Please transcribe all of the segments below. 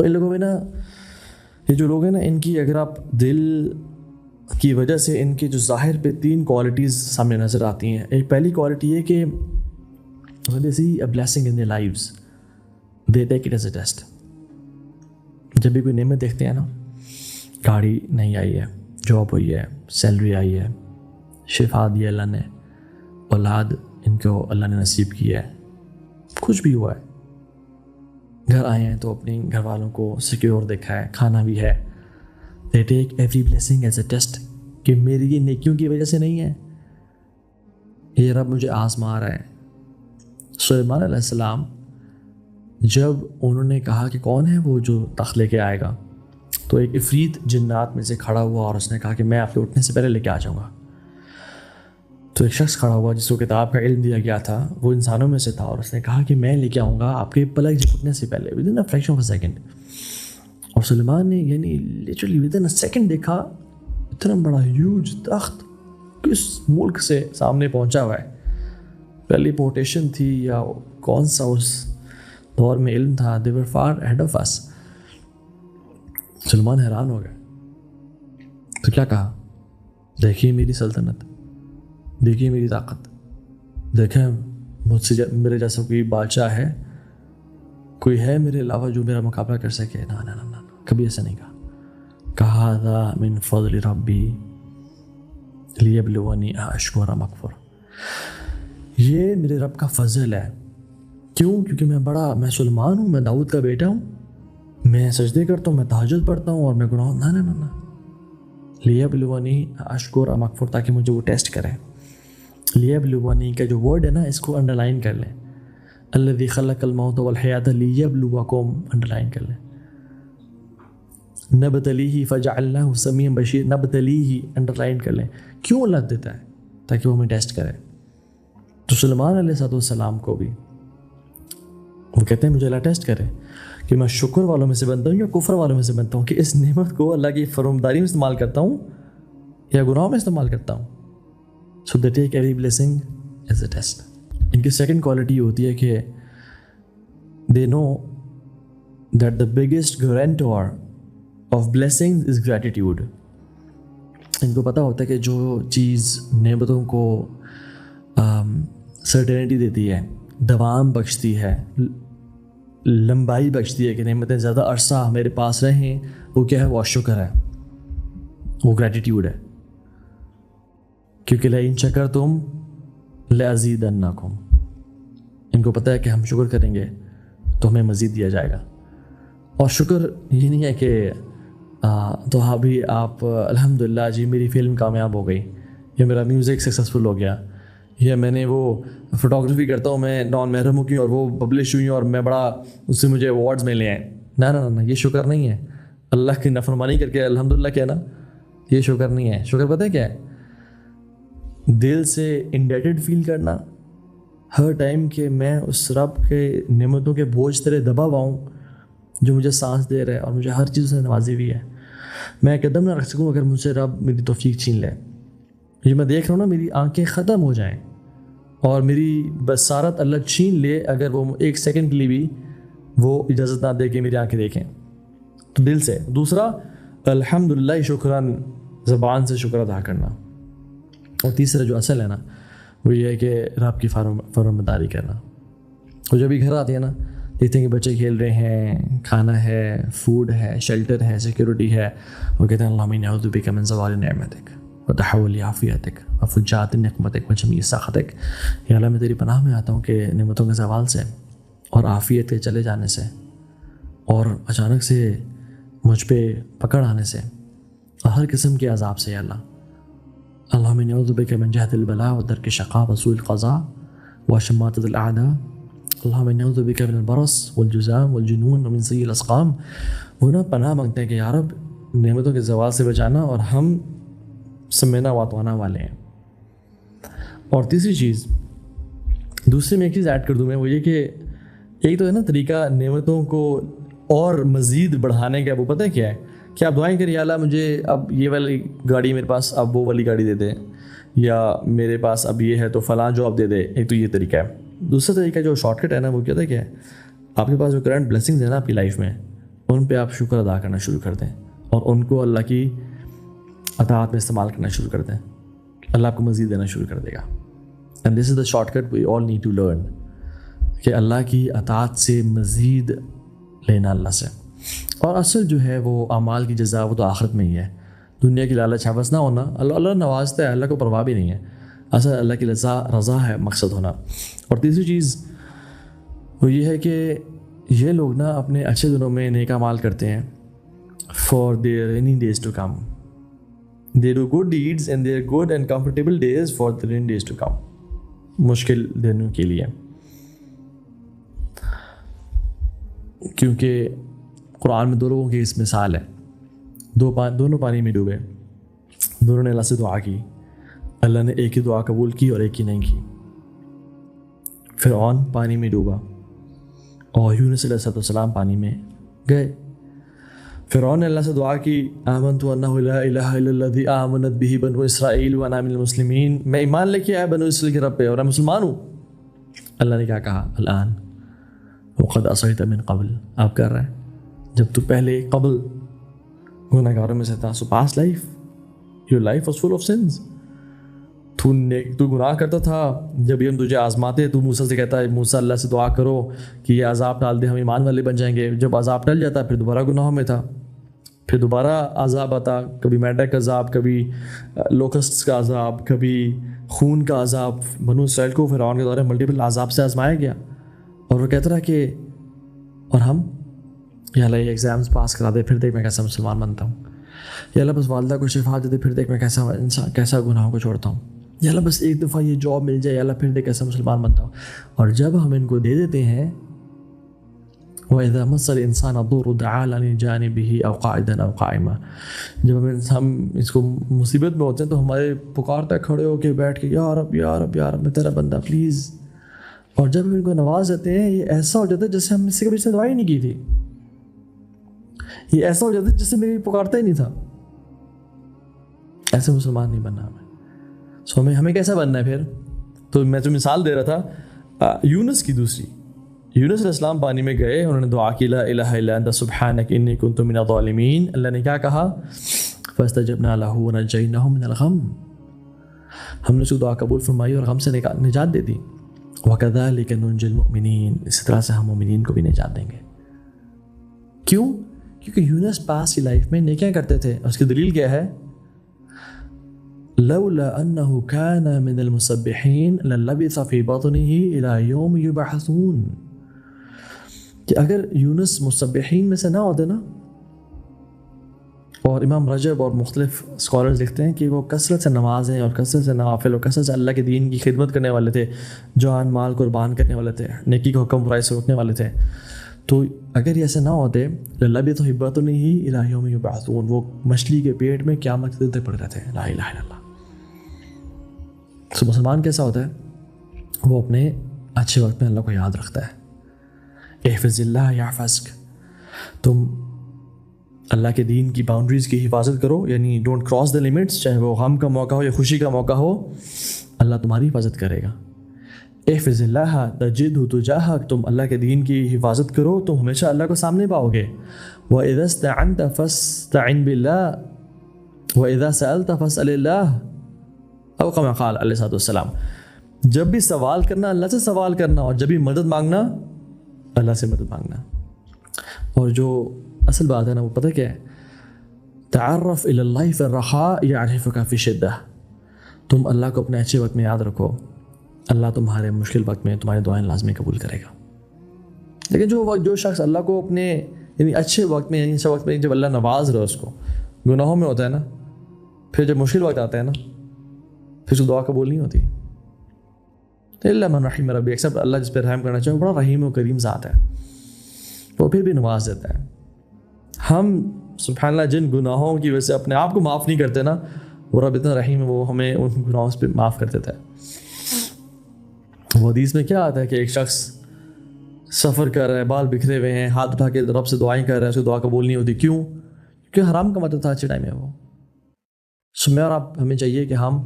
ان لوگوں میں نا، یہ جو لوگ ہیں نا، ان کی اگر آپ دل کی وجہ سے ان کے جو ظاہر پہ 3 کوالٹیز سامنے نظر آتی ہیں. ایک پہلی کوالٹی ہے کہ when they see a blessing in their lives they take it as a test. جب بھی کوئی نعمت دیکھتے ہیں نا، گاڑی نہیں آئی ہے، جاب ہوئی ہے، سیلری آئی ہے، شفا دی اللہ نے، اولاد ان کو اللہ نے نصیب کی ہے، کچھ بھی ہوا ہے، گھر آئے ہیں تو اپنی گھر والوں کو سیکیور دیکھا ہے، کھانا بھی ہے. They take every blessing as a test کہ میری یہ نیکیوں کی وجہ سے نہیں ہے، یہ رب مجھے آزما رہا ہے. سلیمان علیہ السلام جب انہوں نے کہا کہ کون ہے وہ جو تخت لے کے آئے گا، تو ایک عفریت جنات میں سے کھڑا ہوا اور اس نے کہا کہ میں آپ کے اٹھنے سے پہلے لے کے آ جاؤں گا. تو ایک شخص کھڑا ہوا جس کو کتاب کا علم دیا گیا تھا، وہ انسانوں میں سے تھا، اور اس نے کہا کہ میں لے کے آؤں گا آپ کے پلک جھپکنے سے پہلے، with in a fraction of a second. اور سلیمان نے یعنی literally with in a second دیکھا اتنا بڑا ہیوج تخت کس ملک سے سامنے پہنچا ہوا ہے. پہلی پورٹیشن تھی یا کون سا اس دور میں علم تھا، they were far ahead of us. Salman حیران ہو گئے. تو کیا کہا؟ دیکھیے میری سلطنت، دیکھیے میری طاقت، دیکھیں مجھ سے میرے جیسا کوئی بادشاہ ہے، کوئی ہے میرے علاوہ جو میرا مقابلہ کر سکے؟ نا نا نا نا، کبھی ایسا نہیں کہا. کہا ذا من فضل ربی لیبلونی اشکر ام اکفر، یہ میرے رب کا فضل ہے. کیوں؟ کیونکہ میں سلیمان ہوں، میں داؤد کا بیٹا ہوں، میں سجدے کرتا ہوں، میں تہجد پڑھتا ہوں، اور میں گناہ نا نا نا نا لیبلونی اشکر ام اکفر، تاکہ مجھے وہ ٹیسٹ کریں. لیبلونی کا جو ورڈ ہے نا، اس کو انڈر لائن کر لیں. الذی خلق الموت والحیات لیبلوکم انڈر لائن کر لیں. نبتلیہ فجعلناہ سمیعا بصیرا، نبتلیہ انڈر لائن کر لیں. کیوں اللہ دیتا ہے؟ تاکہ وہ ہمیں ٹیسٹ کرے. تو سلیمان علیہ السلام کو بھی وہ کہتے ہیں مجھے اللہ ٹیسٹ کرے کہ میں شکر والوں میں سے بنتا ہوں یا کفر والوں میں سے بنتا ہوں، کہ اس نعمت کو اللہ کی فرمانبرداری میں استعمال کرتا ہوں یا گناہوں میں استعمال کرتا ہوں. So they take every blessing as a test. ان کی سیکنڈ کوالٹی یہ ہوتی ہے کہ they know that the biggest guarantor of blessing is gratitude. ان کو پتہ ہوتا ہے کہ جو چیز نعمتوں کو سرٹینٹی دیتی ہے، دوام بخشتی ہے، لمبائی بخشتی ہے، کہ نعمتیں زیادہ عرصہ میرے پاس رہیں، وہ کیا ہے؟ وہ شکر ہے، وہ گریٹیٹیوڈ ہے. کیونکہ لئن شکرتم لأزیدنکم، ان کو پتہ ہے کہ ہم شکر کریں گے تو ہمیں مزید دیا جائے گا. اور شکر یہ نہیں ہے کہ تو ہاں بھی آپ الحمدللہ جی میری فلم کامیاب ہو گئی، یا میرا میوزک سکسیزفل ہو گیا، یا میں نے وہ فوٹوگرافی کرتا ہوں میں نان محرم ہوں کی اور وہ پبلش ہوئی اور میں بڑا اس سے مجھے ایوارڈز ملے ہیں. نا نا نا، یہ شکر نہیں ہے. اللہ کی نافرمانی کر کے الحمدللہ کہنا یہ شکر نہیں ہے. شکر پتہ ہے کیا ہے؟ دل سے انڈیٹڈ فیل کرنا ہر ٹائم کہ میں اس رب کے نعمتوں کے بوجھ تیرے دبا ہوا ہوں جو مجھے سانس دے رہا ہے اور مجھے ہر چیز سے نوازی ہوئی ہے. میں قدم نہ رکھ سکوں اگر مجھ سے رب میری توفیق چھین لے. یہ میں دیکھ رہا ہوں نا، میری آنکھیں ختم ہو جائیں اور میری بصارت اللہ چھین لے اگر وہ ایک سیکنڈ کے لیے بھی وہ اجازت نہ دے کہ میری آنکھیں دیکھیں. تو دل سے. دوسرا الحمدللہ شکران، زبان سے شکر ادا کرنا. اور تیسرا جو اصل ہے نا، وہ یہ ہے کہ رب کی فرمانبرداری کرنا. وہ جب بھی گھر آتے ہیں نا، دیکھتے ہیں کہ بچے کھیل رہے ہیں، کھانا ہے، فوڈ ہے، شیلٹر ہے، سیکیورٹی ہے، وہ کہتے ہیں اللہم انی اعوذ بک من زوال نعمتک وتحول عافیتک وفجاءت نقمتک وجمیع سخطک. یا اللہ میں تیری پناہ میں آتا ہوں کہ نعمتوں کے زوال سے اور عافیت کے چلے جانے سے اور اچانک سے مجھ پہ پکڑ آنے سے اور ہر قسم کے عذاب سے. یا اللہ اللہم انی اعوذ بک من جہد البلاء ودرک الشقاء وسوء القضاء وشماتة الاعداء. اللہم انی اعوذ بک من البرص والجذام والجنون ومن سیء الاسقام. وہ نا پناہ مانگتے ہیں کہ یا رب نعمتوں کے زوال سے بچانا، اور ہم سمینا واتوانا والے ہیں. اور تیسری چیز، دوسری میں ایک چیز ایڈ کر دوں میں، وہ یہ کہ ایک تو ہے نا طریقہ نعمتوں کو اور مزید بڑھانے کا، وہ پتہ ہے کیا ہے؟ کہ آپ دعائیں کریں یا اللہ مجھے اب یہ والی گاڑی میرے پاس، اب وہ والی گاڑی دے دے، یا میرے پاس اب یہ ہے تو فلاں جاب دے دے. ایک تو یہ طریقہ ہے. دوسرا طریقہ جو شارٹ کٹ ہے نا، وہ کہتا ہے کیا ہے؟ آپ کے پاس جو کرنٹ بلیسنگز ہیں نا آپ کی لائف میں، ان پہ آپ شکر ادا کرنا شروع کر دیں اور ان کو اللہ کی اطاعت میں استعمال کرنا شروع کر دیں. اللہ آپ کو مزید دینا شروع کر دے گا. And this is the shortcut we all need to learn کہ اللہ کی اطاعت سے مزید لینا اللہ سے. اور اصل جو ہے وہ اعمال کی جزا وہ تو آخرت میں ہی ہے. دنیا کی لالچ حوث نہ ہونا. اللہ نوازتا ہے, اللہ کو پرواہ بھی نہیں ہے. اصل اللہ کی رضا ہے مقصد ہونا. اور تیسری چیز وہ یہ ہے کہ یہ لوگ نا اپنے اچھے دنوں میں نیک اعمال کرتے ہیں for their rainy days to come. They do good deeds in their good and comfortable days for the rainy days to come. مشکل دنوں کے لیے. کیونکہ قرآن میں 2 لوگوں کی اس مثال ہے. دونوں پانی میں ڈوبے, دونوں نے اللہ سے دعا کی. اللہ نے ایک ہی دعا قبول کی اور ایک کی نہیں کی. فرعون پانی میں ڈوبا اور یونس علیہ السلام پانی میں گئے. فرعون نے اللہ سے دعا کی, آمنت انہ لا الہ الا الذی آمنت بہ بنو اسرائیل وانا من المسلمین. میں ایمان لے کے آیا بنو اسرائیل کے رب پہ اور میں مسلمان ہوں. اللہ نے کیا کہا, الآن وقد عصیت من قبل. آپ کر رہے ہیں جب تو پہلے قبل گناہ گاروں میں سے تھا. So past life, your life was full of sins. تو گناہ کرتا تھا. جب ہم تجھے آزماتے تو موسیٰ سے کہتا ہے, موسیٰ اللہ سے دعا کرو کہ یہ عذاب ڈال دے, ہم ایمان والے بن جائیں گے. جب عذاب ٹل جاتا پھر دوبارہ گناہوں میں تھا. پھر دوبارہ عذاب آتا, کبھی میڈک کا عذاب, کبھی لوکسٹس کا عذاب, کبھی خون کا عذاب. بنو اسرائیل کو فرعون کے دورے ملٹیپل عذاب سے آزمایا گیا. اور وہ کہتا رہا کہ اور ہم یا اللہ یہ ایگزامس پاس کرا دے, پھر دیکھ میں کیسا مسلمان بنتا ہوں. یا اللہ بس والدہ کو شفا دے دے, پھر دیکھ میں کیسا گناہوں کو چھوڑتا ہوں. یا اللہ بس ایک دفعہ یہ جاب مل جائے, یا اللہ پھر دیکھ کیسا مسلمان بنتا ہوں. اور جب ہم ان کو دے دیتے ہیں وَإِذَا مَسَّ الْإِنسَانَ الضُّرُّ دَعَا لِجَانِبِهِ أَوْ قَاعِدًا أَوْ قَائِمًا. جب ہم اس کو مصیبت میں ہوتے ہیں تو ہمارے پکارتا کھڑے ہو کے بیٹھ کے, یا رب یا رب یا رب میں تیرا بندہ پلیز. اور جب ہم ان کو نواز دیتے ہیں یہ ایسا ہو جاتا ہے جیسے ہم اس سے کبھی سے دعا ہی نہیں کی تھی. یہ ایسا ہو جاتا ہے جس سے میری پکارتا ہی نہیں تھا. ایسے مسلمان نہیں بننا ہمیں. سو ہمیں کیسا بننا ہے پھر؟ تو میں جو مثال دے رہا تھا یونس کی دوسری. یونس علیہ السلام پانی میں گئے, انہوں نے دعا کی لا الہ الا انت سبحانک انی کنت من الظالمین. اللہ نے کیا کہا, فاستجبنا لہ ونجیناہ من الغم. ہم نے اس کو دعا قبول فرمائی اور غم سے نجات دے دی. وَكَذَلِكَ نُنْجِي الْمُؤْمِنِينَ. اسی طرح سے ہم مومنین کو بھی نجات دیں گے. کیوں؟ کیونکہ یونس پاس کی لائف میں نیکیاں کرتے تھے. اس کی دلیل کیا ہے, لولا انه كان من المسبحين للبث في بطنه الى يوم يبعثون. کہ اگر یونس مسبحین میں سے نہ ہوتے نا, اور امام رجب اور مختلف اسکالرز لکھتے ہیں کہ وہ کثرت سے نمازیں اور کثرت سے نوافل اور کثرت سے اللہ کے دین کی خدمت کرنے والے تھے, جان مال قربان کرنے والے تھے, نیکی کا حکم برائی سے روکنے والے تھے. تو اگر یہ ایسے نہ ہوتے للبث في بطنه الى يوم يبعثون, وہ مچھلی کے پیٹ میں قیامت کے دن تک پڑے رہتے ہیں. لا الہ الا اللہ. تو مسلمان کیسا ہوتا ہے, وہ اپنے اچھے وقت میں اللہ کو یاد رکھتا ہے. احفظ اللہ یحفظک. تم اللہ کے دین کی باؤنڈریز کی حفاظت کرو, یعنی ڈونٹ کراس دا لمٹس. چاہے وہ غم کا موقع ہو یا خوشی کا موقع ہو, اللہ تمہاری حفاظت کرے گا. احفظ اللہ تجدہ تجاہک. تم اللہ کے دین کی حفاظت کرو, تم ہمیشہ اللہ کو سامنے پاؤ گے. وَإِذَا اسْتَعَنْتَ فَاسْتَعِنْ بِاللَّهِ وَإِذَا سَأَلْتَ فَاسْأَلِ اللَّهِ او کما قال علیہ السلام. جب بھی سوال کرنا اللہ سے سوال کرنا, اور جب بھی مدد مانگنا اللہ سے مدد مانگنا. اور جو اصل بات ہے نا وہ پتہ کیا ہے, تعرف الی اللہ فی الرخاء یعرفک فی الشدہ. تم اللہ کو اپنے اچھے وقت میں یاد رکھو, اللہ تمہارے مشکل وقت میں تمہاری دعائیں لازمی قبول کرے گا. لیکن جو شخص اللہ کو اپنے یعنی اچھے وقت میں, اچھے وقت میں جب اللہ نواز رہا اس کو, گناہوں میں ہوتا ہے نا, پھر جب مشکل وقت آتا ہے نا پھر اس کو دعا قبول نہیں ہوتی. اللہ من رحیم ربی, ایکسپٹ اللہ جس پہ رحم کرنا چاہے, بڑا رحیم و کریم ذات ہے, وہ پھر بھی نواز دیتا ہے. ہم سبحان اللہ جن گناہوں کی وجہ سے اپنے آپ کو معاف نہیں کرتے نا, وہ رب اتنا رحیم ہے, وہ ہمیں ان گناہوں پہ معاف کر دیتا ہے. وہ حدیث میں کیا آتا ہے کہ ایک شخص سفر کر رہا ہے, بال بکھرے ہوئے ہیں, ہاتھ اٹھا کے رب سے دعائیں کر رہا ہے, اس کو دعا قبول نہیں ہوتی. کیوں؟ کیونکہ حرام کا مطلب تھا اچھے ٹائم میں وہ. سو میں اور آپ ہمیں چاہیے کہ ہم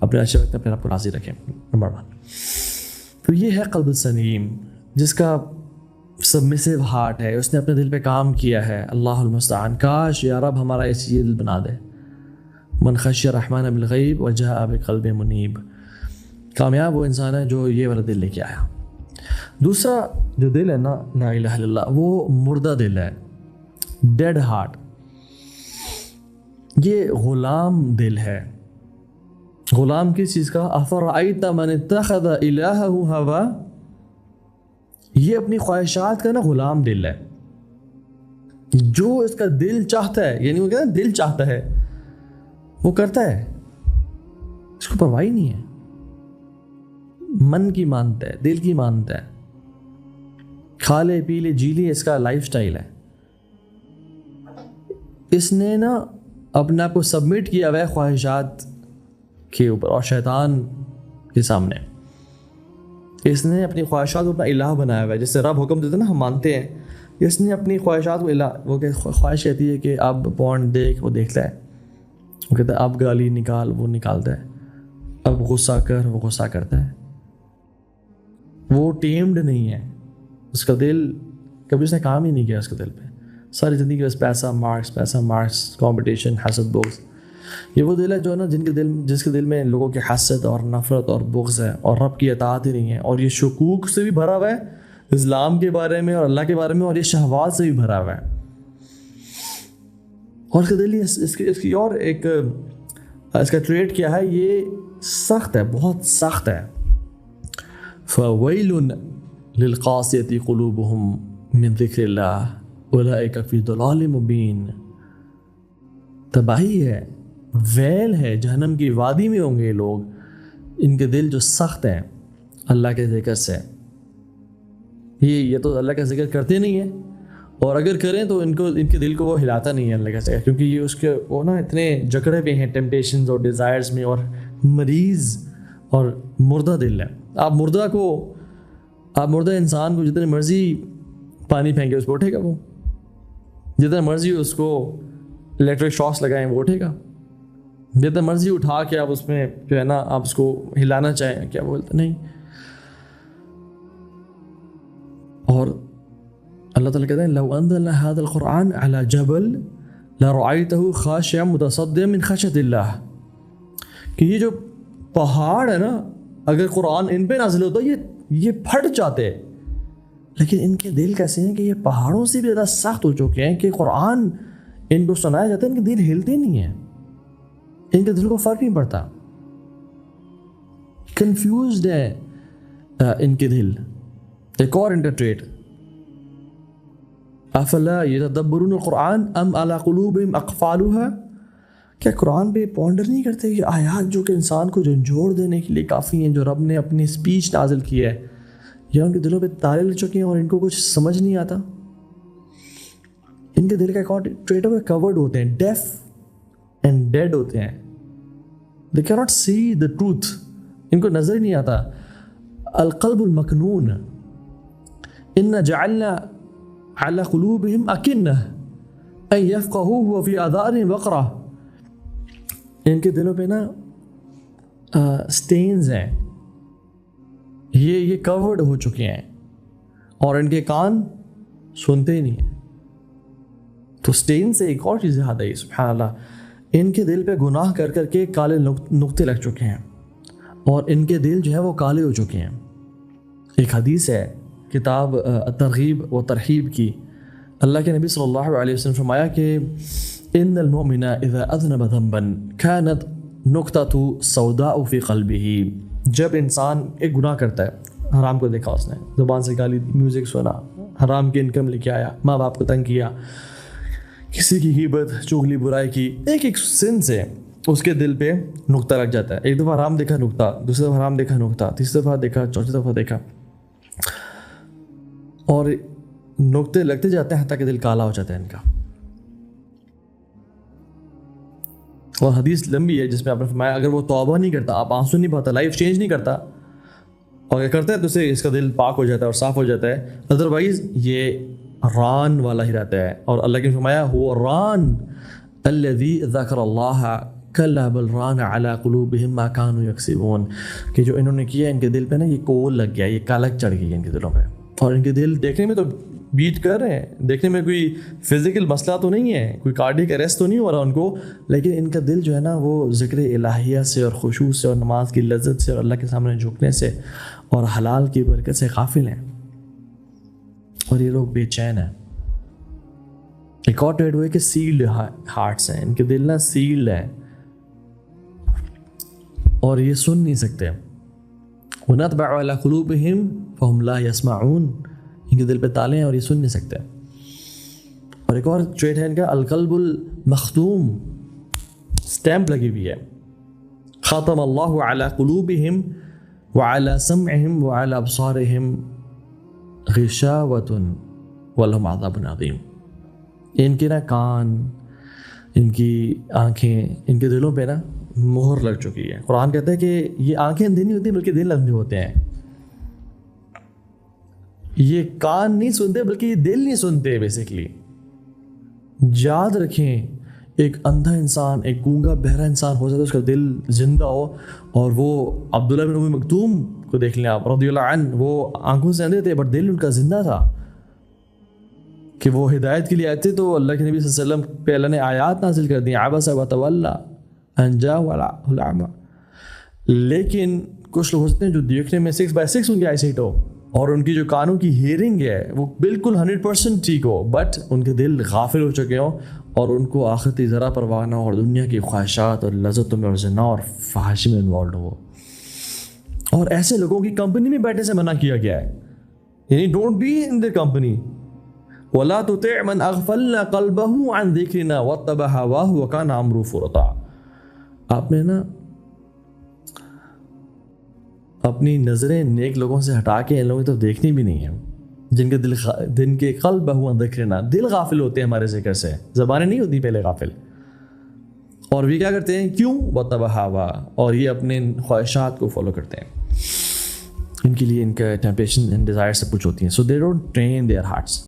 اپنے اچھے وقت اپنے آپ کو راضی رکھیں. نمبر 1 تو یہ ہے قلب السلیم, جس کا سبمسو ہارٹ ہے, اس نے اپنے دل پہ کام کیا ہے. اللہ المستعان, کاش یا رب ہمارا ایسی دل بنا دے. من خشی الرحمن بالغیب وجاء بقلب منیب, کامیاب وہ انسان ہے جو یہ والا دل لے کے آیا. دوسرا جو دل ہے نا لا الہ الا اللہ, وہ مردہ دل ہے, ڈیڈ ہارٹ. یہ غلام دل ہے. غلام کس چیز کا؟ افرأیت من اتخذ الہہ ہوا, یہ اپنی خواہشات کا نا غلام دل ہے. جو اس کا دل چاہتا ہے, یعنی وہ کہتے ہیں دل چاہتا ہے وہ کرتا ہے, اس کو پرواہ نہیں ہے. من کی مانتا ہے, دل کی مانتا ہے, کھا لے پی لے جی لے, اس کا لائف سٹائل ہے. اس نے نا اپنے آپ کو سبمٹ کیا ہوا ہے خواہشات کے اوپر اور شیطان کے سامنے. اس نے اپنی خواہشات کو اپنا الہ بنایا ہوا ہے. جیسے رب حکم دیتے نا ہم مانتے ہیں, اس نے اپنی خواہشات کو الہ, وہ کہ خواہش کہتی ہے کہ اب پورن دیکھ, وہ دیکھتا ہے. وہ کہتا ہے اب گالی نکال, وہ نکالتا ہے. اب غصہ کر, وہ غصہ کرتا ہے. وہ ٹیمڈ نہیں ہے. اس کا دل کبھی اس نے کام ہی نہیں کیا. اس کے دل پہ ساری زندگی بس پیسہ مارکس, کمپٹیشن, حسد, بغض. یہ وہ دل ہے جو نا جس کے دل میں لوگوں کی حسد اور نفرت اور بغض ہے, اور رب کی اطاعت ہی نہیں ہے, اور یہ شکوک سے بھی بھرا ہوا ہے اسلام کے بارے میں اور اللہ کے بارے میں, اور یہ شہوات سے بھی بھرا ہوا ہے. اور اس کا دل اس کی اور ایک اس کا ٹریٹ کیا ہے, یہ سخت ہے, بہت سخت ہے. فَوَيْلٌ لِلْقَاسِيَةِ قُلُوبُهُمْ مِنْ ذِكْرِ اللَّهِ أُولَئِكَ فِي ضَلَالٍ مُبِينٍ. تباہی ہے, ویل ہے, جہنم کی وادی میں ہوں گے لوگ, ان کے دل جو سخت ہیں اللہ کے ذکر سے. یہ تو اللہ کا ذکر کرتے نہیں ہیں, اور اگر کریں تو ان کے دل کو وہ ہلاتا نہیں ہے اللہ کا ذکر, کیونکہ یہ اس کے وہ نا اتنے جکڑے پہ ہیں ٹیمپٹیشنز اور ڈیزائرز میں, اور مریض اور مردہ دل ہے. آپ مردہ انسان کو جتنے مرضی پانی پھینکے اس پہ اٹھے گا, وہ جتنا مرضی اس کو الیکٹرک شاکس لگائیں وہ اٹھے گا. جتنا مرضی اٹھا کے آپ اس میں جو ہے نا آپ اس کو ہلانا چاہیں, کیا بولتے نہیں. اور اللہ تعالیٰ کہتے ہیں لو انزلنا هذا القرآن على جبل لرأيته خاشعا متصدعا من خشية اللہ, کہ یہ جو پہاڑ ہے نا, اگر قرآن ان پہ نازل ہوتا یہ پھٹ جاتے. لیکن ان کے دل کیسے ہیں کہ یہ پہاڑوں سے بھی زیادہ سخت ہو چکے ہیں کہ قرآن ان کو سنایا جاتا ہے, ان کے دل ہلتے نہیں ہیں, ان کے دل کو فرق نہیں پڑتا, کنفیوزڈ ہے ان کے دل. ایک اور انٹرٹریٹ, افلا یتدبرون القرآن ام علی قلوبہم اقفالها, کیا قرآن پہ پونڈر نہیں کرتے یہ آیات جو کہ انسان کو جھنجھوڑ دینے کے لیے کافی ہیں, جو رب نے اپنی اسپیچ نازل کی ہے, یا ان کے دلوں پہ تالے لگ چکے ہیں اور ان کو کچھ سمجھ نہیں آتا. ان کے دل کا ایک اور ٹریٹ ہے, کورڈ ہوتے ہیں, ڈیف اینڈ ڈیڈ ہوتے ہیں. they cannot see the truth, ان کو نظر ہی نہیں آتا. القلب المکنون ان جعلنا على قلوبهم اکنہ ان یفقهوه وفی آذانهم وقرا. ان کے دلوں پہ نا سٹینز ہیں, یہ کورڈ ہو چکے ہیں, اور ان کے کان سنتے ہی نہیں ہیں. تو سٹین سے ایک اور چیز یاد آئی, سبحان اللہ, ان کے دل پہ گناہ کر کر کے کالے نقطے لگ چکے ہیں, اور ان کے دل جو ہے وہ کالے ہو چکے ہیں. ایک حدیث ہے کتاب ترغیب و ترہیب کی, اللہ کے نبی صلی اللہ علیہ وسلم فرمایا کہ ان المؤمن اذا اذنب ذنبا كانت نقطة سوداء في قلبه. جب انسان ایک گناہ کرتا ہے, حرام کو دیکھا اس نے, زبان سے گالی, میوزک سنا, حرام کی انکم لے کے آیا, ماں باپ کو تنگ کیا, کسی کی غیبت, چغلی, برائی کی, ایک سن سے اس کے دل پہ نقطہ لگ جاتا ہے. ایک دفعہ حرام دیکھا نقطہ, دوسری دفعہ حرام دیکھا نقطہ, تیسری دفعہ دیکھا, چوتھی دفعہ دیکھا, اور نقطے لگتے جاتے ہیں حتیٰ کہ دل کالا ہو جاتا ہے ان کا. اور حدیث لمبی ہے جس میں آپ نے فرمایا اگر وہ توبہ نہیں کرتا, آپ آنسو نہیں بہاتا, لائف چینج نہیں کرتا, اور اگر کرتا ہے تو اسے اس کا دل پاک ہو جاتا ہے اور صاف ہو جاتا ہے, ادروائز یہ ران والا ہی رہتا ہے. اور اللہ کے فرمایا هو ران الذی ذکر اللہ کلا بل ران علی قلوبہم ما کانوا یکسبون, کہ جو انہوں نے کیا ان کے دل پہ نا یہ کول لگ گیا, یہ کالک چڑھ گئی ان کے دلوں پہ. اور ان کے دل دیکھنے میں تو بیٹ کر رہے ہیں, دیکھنے میں کوئی فزیکل مسئلہ تو نہیں ہے, کوئی کارڈیک اریسٹ تو نہیں ہو رہا ان کو, لیکن ان کا دل جو ہے نا وہ ذکر الہیہ سے اور خشوع سے اور نماز کی لذت سے اور اللہ کے سامنے جھکنے سے اور حلال کی برکت سے غافل ہیں, اور یہ لوگ بے چین ہیں. ایک اور ٹریڈ ہوئے کہ سیلڈ ہارٹس ہیں, ان کے دل نا سیلڈ ہیں اور یہ سن نہیں سکتے. وَنَطْبَعُ عَلَىٰ قُلُوبِهِمْ فَهُمْ لَا يَسْمَعُونَ, ان کے دل پہ تالے ہیں اور یہ سن نہیں سکتے. اور ایک اور ٹریٹ ہے ان کا القلب المختوم, سٹیمپ لگی ہوئی ہے, ختم اللہ علی قلوبہم وعلی سمعہم وعلی ابصارہم غشاوۃ ولہم عذاب عظیم. ان کے نا کان, ان کی آنکھیں, ان کے دلوں پہ نا مہر لگ چکی ہے. قرآن کہتا ہے کہ یہ آنکھیں اندھی نہیں ہوتی بلکہ دل اندھے ہوتے ہیں. یہ کان نہیں سنتے بلکہ یہ دل نہیں سنتے. بیسیکلی یاد رکھیں, ایک اندھا انسان, ایک گونگا بہرا انسان ہو سکتا ہے اس کا دل زندہ ہو, اور وہ عبداللہ بن ام مکتوم کو دیکھ لیں آپ رضی اللہ عنہ, وہ آنکھوں سے اندھے تھے بٹ دل ان کا زندہ تھا کہ وہ ہدایت کے لیے آئے تھے. تو اللہ کے نبی صلی اللہ علیہ وسلم پہ اللہ نے آیات نازل کر دی, عبس وتولی ان جاءہ الاعمى. لیکن کچھ لوگ ہو سکتے ہیں جو دیکھنے میں 6/6 ان کی آئی سائٹ ہو اور ان کی جو کانوں کی ہیئرنگ ہے وہ بالکل 100% ٹھیک ہو, بٹ ان کے دل غافل ہو چکے ہوں اور ان کو آخرتی ذرا پرواہ نہ ہو اور دنیا کی خواہشات اور لذتوں میں اور زنا اور فحاشی میں انوالوڈ ہو. اور ایسے لوگوں کی کمپنی میں بیٹھنے سے منع کیا گیا ہے, یعنی don't be in their company. وَلَا تُطِعْ مَنْ أَغْفَلْنَا قَلْبَهُ عَنْ ذِكْرِنَا وَاتَّبَعَ هَوَاهُ وَكَانَ أَمْرُهُ فُرُطًا. آپ نے نا اپنی نظریں نیک لوگوں سے ہٹا کے ان لوگوں کی طرف دیکھنی بھی نہیں ہے جن کے قلب ہوا ذکرنا, دل غافل ہوتے ہیں ہمارے ذکر سے, زبانیں نہیں ہوتی پہلے غافل. اور وہ کیا کرتے ہیں, کیوں, وَاتَّبَعَ هَوَاهُ, اور یہ اپنے خواہشات کو فالو کرتے ہیں. ان کے لیے ان کا ٹیمپٹیشن اینڈ ڈیزائر سب کچھ ہوتی ہیں. So they don't train their hearts.